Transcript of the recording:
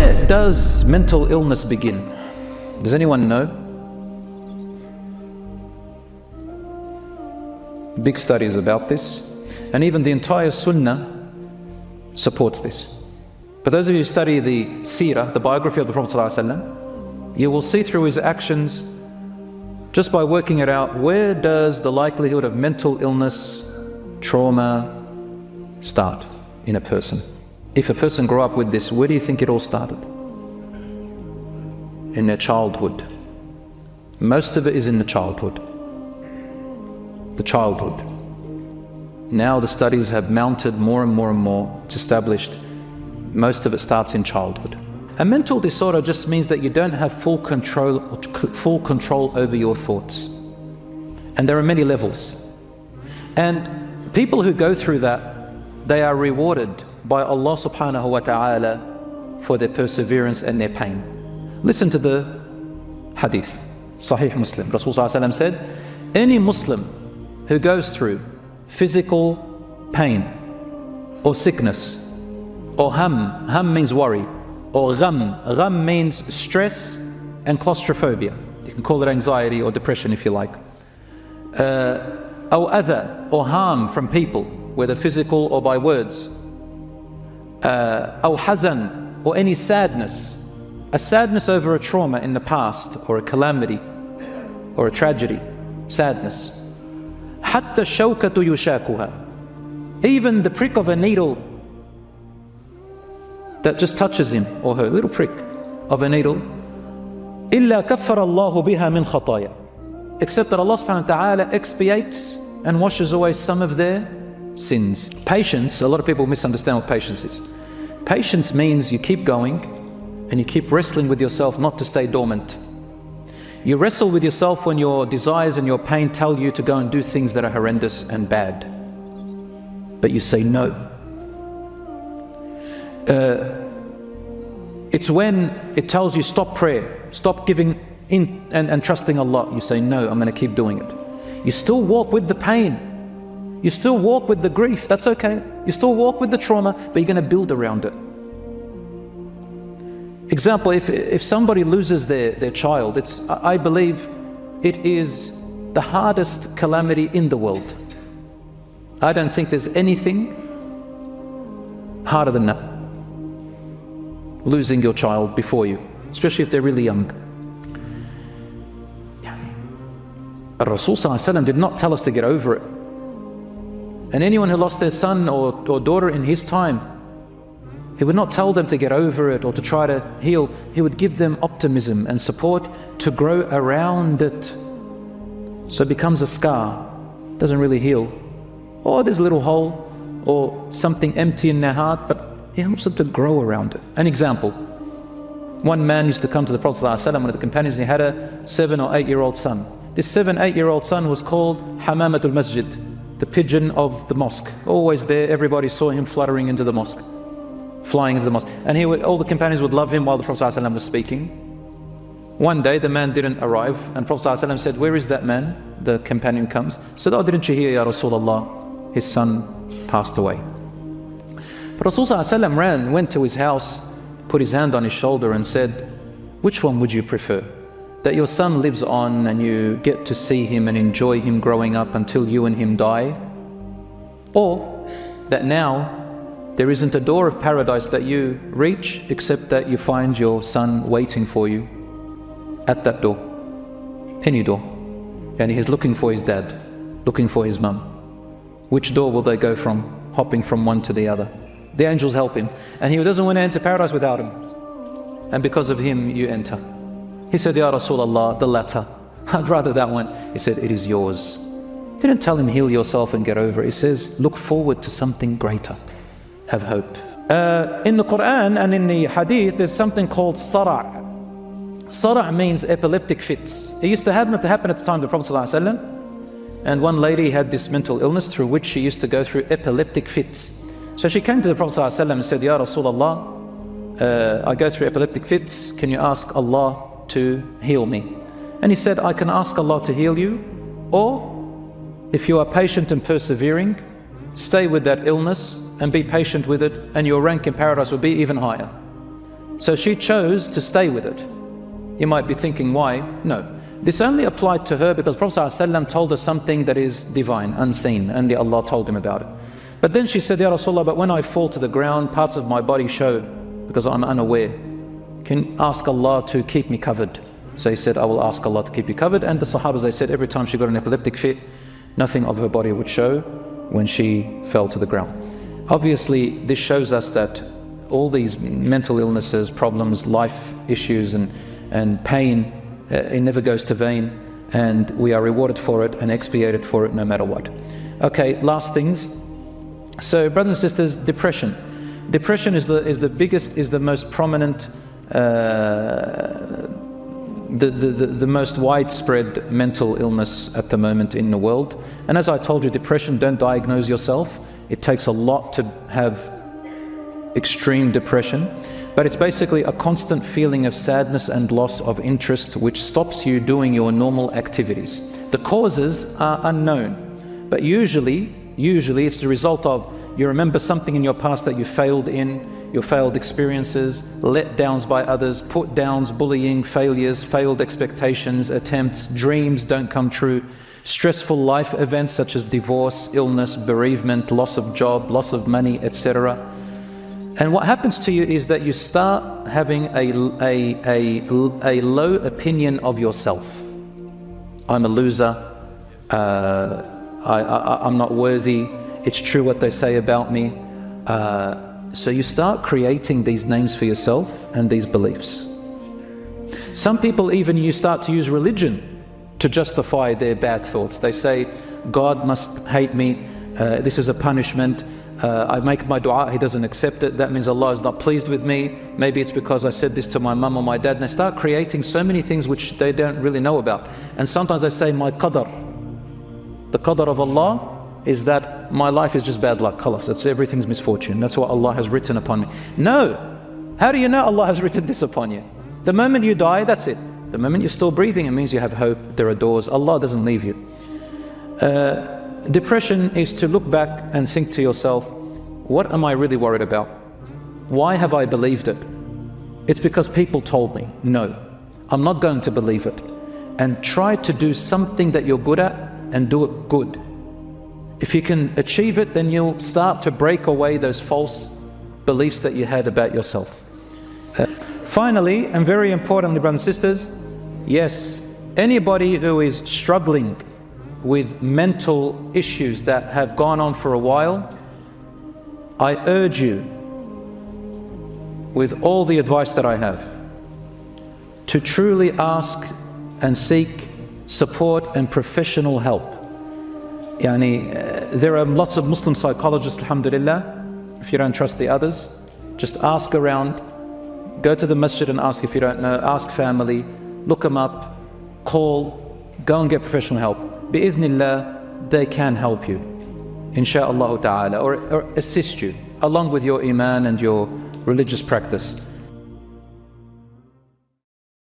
Where does mental illness begin? Does anyone know? Big studies about this, and even the entire Sunnah supports this. For those of you who study the seerah, the biography of the Prophet ﷺ, you will see through his actions, just by working it out, where does the likelihood of mental illness, trauma start in a person? If a person grew up with this, where do you think it all started? In their childhood. Most of it is in the childhood. The childhood. Now the studies have mounted more and more and more. It's established. Most of it starts in childhood. A mental disorder just means that you don't have full control over your thoughts. And there are many levels. And people who go through that, they are rewarded by Allah subhanahu wa ta'ala for their perseverance and their pain. Listen to the hadith, Sahih Muslim. Rasul sallallahu alaihi wasallam said, any Muslim who goes through physical pain or sickness or ham means worry, or gham means stress and claustrophobia. You can call it anxiety or depression if you like. Aw adha, or harm from people, whether physical or by words. Aw hazan, or any sadness. A sadness over a trauma in the past, or a calamity, or a tragedy. Sadness. Hatta shawkatu yushakuha. Even the prick of a needle that just touches him or her, little prick of a needle. Illa kaffara Allahu biha min khataya. Except that Allah subhanahu wa ta'ala expiates and washes away some of their sins. Patience, a lot of people misunderstand what patience is. Patience means you keep going and you keep wrestling with yourself not to stay dormant. You wrestle with yourself when your desires and your pain tell you to go and do things that are horrendous and bad. But you say no. It's when it tells you stop prayer, stop giving in and trusting Allah. You say no, I'm going to keep doing it. You still walk with the pain. You still walk with the grief, that's okay. You still walk with the trauma, but you're going to build around it. Example, if somebody loses their child, I believe it is the hardest calamity in the world. I don't think there's anything harder than that. Losing your child before you, especially if they're really young. Rasul sallallahu alaihi wasallam did not tell us to get over it. And anyone who lost their son or daughter in his time, he would not tell them to get over it or to try to heal. He would give them optimism and support to grow around it. So it becomes a scar, doesn't really heal. Or there's a little hole or something empty in their heart, but he helps them to grow around it. An example, one man used to come to the Prophet ﷺ, one of the companions, and he had a 7 or 8-year-old son. This 7-8-year-old son was called Hamamatul Masjid, the pigeon of the mosque. Always there, everybody saw him fluttering into the mosque, flying into the mosque. And all the companions would love him while the Prophet ﷺ was speaking. One day the man didn't arrive, and Prophet ﷺ said, where is that man? The companion comes, said, oh, didn't you hear, Ya Rasulullah, his son passed away. But Rasul ﷺ went to his house, put his hand on his shoulder and said, which one would you prefer? That your son lives on and you get to see him and enjoy him growing up until you and him die? Or that now there isn't a door of paradise that you reach except that you find your son waiting for you at that door, any door. And he's looking for his dad, looking for his mum. Which door will they go from, hopping from one to the other? The angels help him. And he doesn't want to enter paradise without him. And because of him, you enter. He said, Ya Rasulullah, the latter. I'd rather that one. He said, it is yours. Didn't tell him heal yourself and get over it. He says, look forward to something greater. Have hope. In the Quran and in the Hadith, there's something called Sara'. Sara' means epileptic fits. It used to happen at the time of the Prophet ﷺ. And one lady had this mental illness through which she used to go through epileptic fits. So she came to the Prophet ﷺ and said, Ya Rasulullah, I go through epileptic fits. Can you ask Allah to heal me? And he said, I can ask Allah to heal you, or if you are patient and persevering, stay with that illness and be patient with it, and your rank in paradise will be even higher. So she chose to stay with it. You might be thinking, why? No. This only applied to her because Prophet ﷺ told her something that is divine, unseen. Only Allah told him about it. But then she said, Ya Rasulullah, but when I fall to the ground, parts of my body show because I'm unaware. Can you ask Allah to keep me covered? So he said, I will ask Allah to keep you covered. And the Sahabas, they said, every time she got an epileptic fit, nothing of her body would show when she fell to the ground. Obviously, this shows us that all these mental illnesses, problems, life issues and pain, it never goes to vain, and we are rewarded for it and expiated for it no matter what. Okay, last things. So brothers and sisters, depression. Depression is the biggest, is the most prominent, the most widespread mental illness at the moment in the world. And as I told you, depression, don't diagnose yourself. It takes a lot to have extreme depression, but it's basically a constant feeling of sadness and loss of interest which stops you doing your normal activities. The causes are unknown, but usually it's the result of you remember something in your past that you failed in, your failed experiences, letdowns by others, put downs, bullying, failures, failed expectations, attempts, dreams don't come true, stressful life events such as divorce, illness, bereavement, loss of job, loss of money, etc. And what happens to you is that you start having a low opinion of yourself. I'm a loser, I'm not worthy, it's true what they say about me. So you start creating these names for yourself and these beliefs. Some people even, you start to use religion to justify their bad thoughts. They say, God must hate me, this is a punishment. I make my dua, he doesn't accept it, that means Allah is not pleased with me. Maybe it's because I said this to my mum or my dad. And they start creating so many things which they don't really know about. And sometimes they say, my qadar. The qadar of Allah is that my life is just bad luck, khalas, it's everything's misfortune. That's what Allah has written upon me. No! How do you know Allah has written this upon you? The moment you die, that's it. The moment you're still breathing, it means you have hope, there are doors, Allah doesn't leave you. Depression is to look back and think to yourself, what am I really worried about? Why have I believed it? It's because people told me. No, I'm not going to believe it. And try to do something that you're good at and do it good. If you can achieve it, then you'll start to break away those false beliefs that you had about yourself. Finally, and very importantly, brothers and sisters, yes, anybody who is struggling with mental issues that have gone on for a while, I urge you, with all the advice that I have, to truly ask and seek support and professional help. There are lots of Muslim psychologists, alhamdulillah. If you don't trust the others, just ask around, go to the masjid and ask if you don't know, ask family, look them up, call, go and get professional help. Bi-idhnillah, they can help you, insha'Allah ta'ala, or assist you along with your iman and your religious practice.